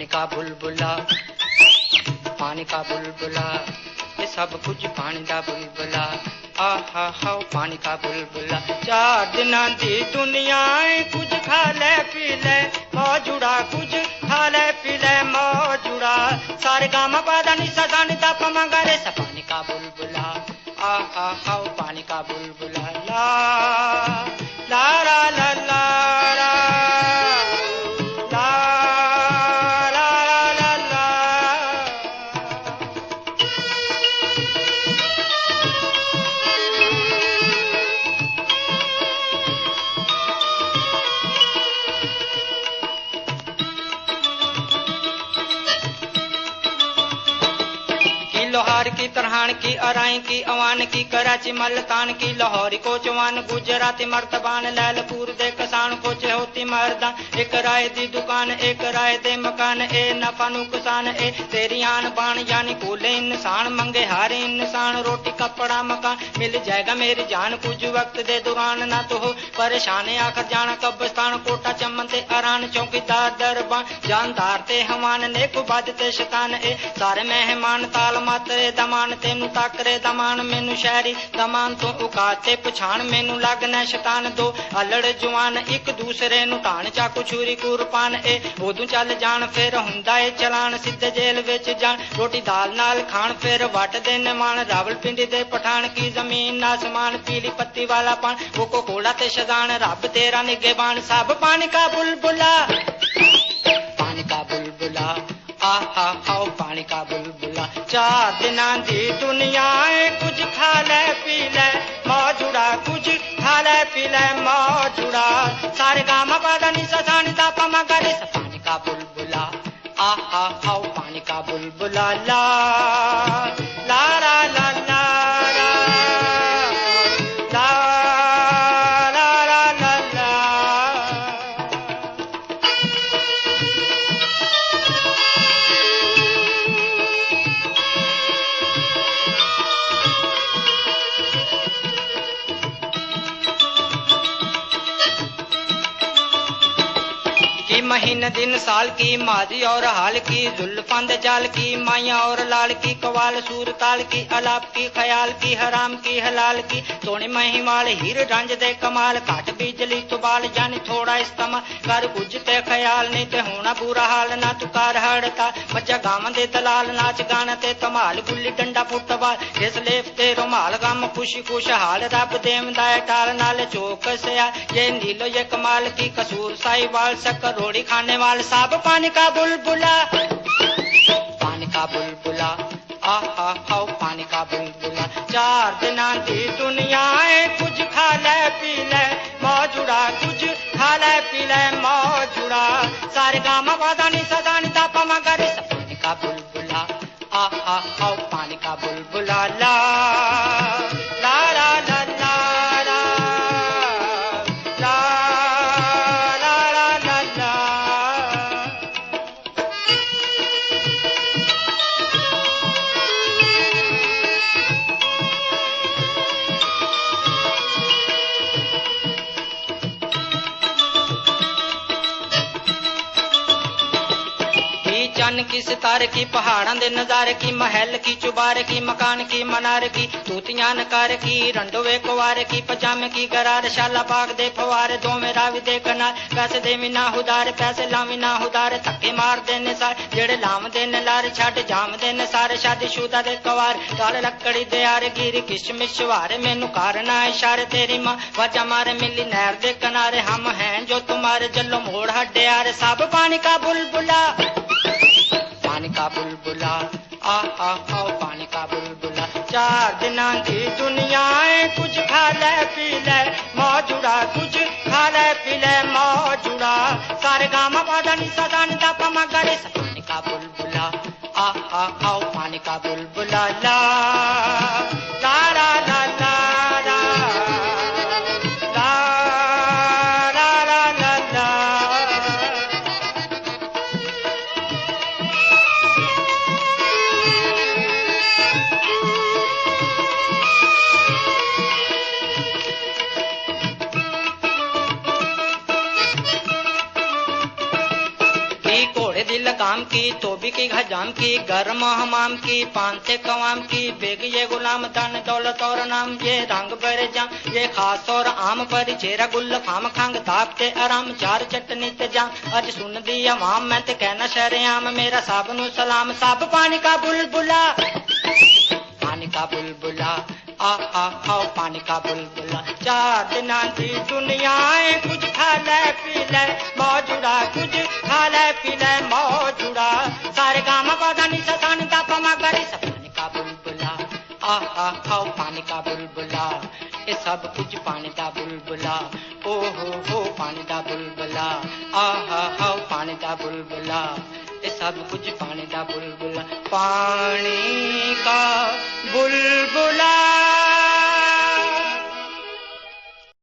का बुलबुला, पानी का बुलबुला, ये सब कुछ पानी दा बुलबुला। आहा हाओ पानी का बुलबुला। 4 दिनां दी दुनिया कुछ खा ले पी ले मौजुड़ा, कुछ खा ले पी ले मौजुड़ा। सारे गामा पादा नी सा नी दा पा मा गा रे सा। पानी का बुलबुला, आहा हाओ पानी का बुलबुला। ला ला ला ला ला ला लोहार की तरहान की अराई की अवान की कराची मल्तान की लाहौरी को जवान गुजराती मर्तबान लैलपुर दे कसान को होती मर्दा। एक राय दी दुकान एक राय दे मकान, ए नफा नुकसान ए तेरी आन बान यानी कोले इंसान। मंगे हारे इंसान रोटी कपड़ा मकान मिल जाएगा मेरी जान कुछ वक्त दे दुकान। ना तो हो परेशान आखिर जाना कब्रिस्तान कोटा चमन ते अरान चौकीदार दरबान जानदार ते हवान ने कुबाद ते शतान ए सारे मेहमान ताल मातरे दमान तेनू ताकरे दमान मैनू शहरी दमान तो उकाते पछाण मैनू लगना शतान। दो अलड़ जवान एक दूसरे नू ढाण चाकू छुरी कुरपान ए उदू चल जान फिर हुंदा ए चलान सीधे जेल विच जान रोटी दाल नाल खान फिर वट देने मान। रावलपिंडी दे पठान की जमीन आसमान पीली पत्ती वाला पान कोको कोला ते शदान रब तेरा निगेबान। सब पानी का बुलबुला, पानी का बुलबुला, आहा हाओ पानी का बुलबुला। 4 दिनां दी दुनिया कुछ खा ले पी ले मौजुड़ा, कुछ खा ले पी ले मौजुड़ा। सारे गामा पादा नी सा नी दा पा मा गा रे सा। पानी का बुलबुला, आहा हाओ पानी का बुलबुला। ला ला ला ला ला महीने दिन साल की माजी और हाल की जुल्फांद जाल की माया और लाल की कवाल सूर ताल की अलाप की ख्याल की हराम की हलाल की सोनी महिमाल हीर रंज दे कमाल घट बिजली तो बाल यानी थोड़ा इस्तेमाल कर कुछ ते ख्याल नहीं ते होना बुरा हाल। ना तू कर हड़ता मजा गावन दे दलाल नाच गाना ते धमाल गुल्ली डंडा फुटबाल इस लेफ ते रुमाल गम खुशी खुशहाल रब देवदा टाल नाल चौक से ये नीलो ये कमाल की कसूर साई वाल सकरोड़ी खाने वाले। सब पानी का बुलबुला, पानी का बुलबुला, आहा हाओ पानी का बुलबुला। 4 दिनां दी दुनिया कुछ खा ले पी ले मौजुड़ा, कुछ खा ले पी ले मौजुड़ा। सारे गामा पादा नी सा नी दा पा मा गा रे सा। पानी का बुलबुला, आहा हाओ पानी का बुलबुला। ला ला ला ला ला की सितारे की पहाड़ां दे नजारे की महल की चुबारे की मकान की मनार की तूतियां नकार की रंडोवे कुवारे की पजामे की गरार शाला बाग दे फवारे दो में रावी दे कनार पैसे दे भी ना हुदारे पैसे लावी ना हुदारे धक्के मार देने सारे जेड़े लाम देने लारे छाट जाम देने सारे शादी शुदा दे कवार डाल लकड़ी दे आरे गिरी किशमिश वारे मैनू कारना इशारे तेरी माँ वजा मारे मिली नहर दे किनारे हम हैं जो तुम्हारे जल्लो मोड़ हड्डे आरे। सब पानी का बुलबुला, पानी का बुलबुला, आहा हाओ पानी का बुलबुला। 4 दिनां दी दुनिया कुछ खा ले पी ले मौजुड़ा, कुछ खा ले पी ले मौजुड़ा। सारे गामा पादा नी सा नी दा पा मा गा रे सा। पानी का बुलबुला, आहा हाओ पानी का बुलबुला। ला ला ला ला ला तोड़े दिल लगाम की, तोबी की हजाम की, गर्म हमाम की, पान से कवाम की, बेग ये गुलाम धन दौलत और नाम, ये रंग बरे जाम, ये खास और आम पर चेरा गुल फाम खांग तापते आराम, चार चटनी ते जाम, अज सुन दी अवाम मैं ते कहना शरेआम, मेरा सब नु सलाम, सब पानी का बुलबुला, पानी का बुलबुला, आओ पानी का बुलबुला। चार दिना दी दुनिया कुछ खा ले पी ले मौजूदा, कुछ खा ले पी ले मौजूदा, सारे गामा पौधानी सतानी दा पमा करे, सब पानी का बुलबुला, आओ पानी का बुलबुला, ये सब कुछ पानी दा बुलबुला, ओ हो पानी दा बुलबुला, आओ पानी दा बुलबुला, ये सब कुछ पानी दा बुलबुला, पानी का बुलबुला।